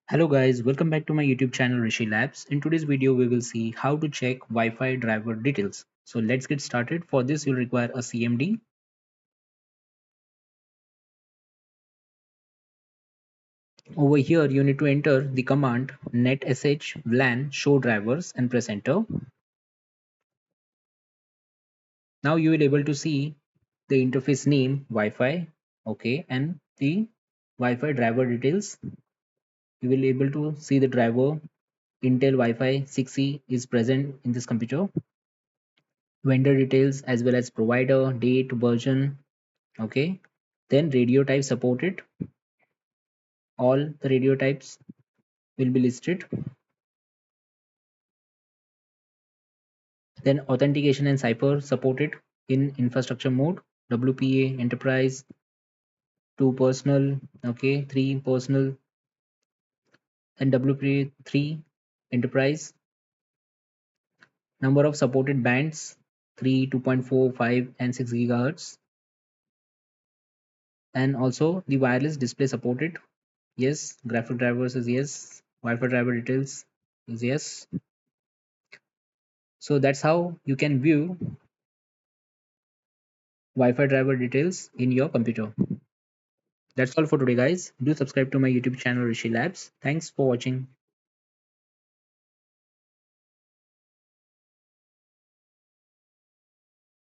Hello guys, welcome back to my YouTube channel Rishi Labs. In today's video, we will see how to check Wi-Fi driver details. So let's get started. For this, you'll require a CMD. Over here, you need to enter the command netsh wlan show drivers and press enter. Now you will able to see the interface name Wi-Fi, okay, and the Wi-Fi driver details. You will able to see the driver Intel Wi-Fi 6E is present in this computer. Vendor details as well as provider, date, version, okay. Then radio type supported, all the radio types will be listed. Then authentication and cipher supported in infrastructure mode, WPA enterprise, 2 personal, okay, 3 personal, and WPA 3 enterprise. Number of supported bands 3, 2.4, 5 and 6 gigahertz. And also the wireless display supported, yes. Graphic drivers is yes. Wi-Fi driver details is yes. So that's how you can view Wi-Fi driver details in your computer. That's all for today guys. Do subscribe to my YouTube channel Rishi Labs. Thanks for watching.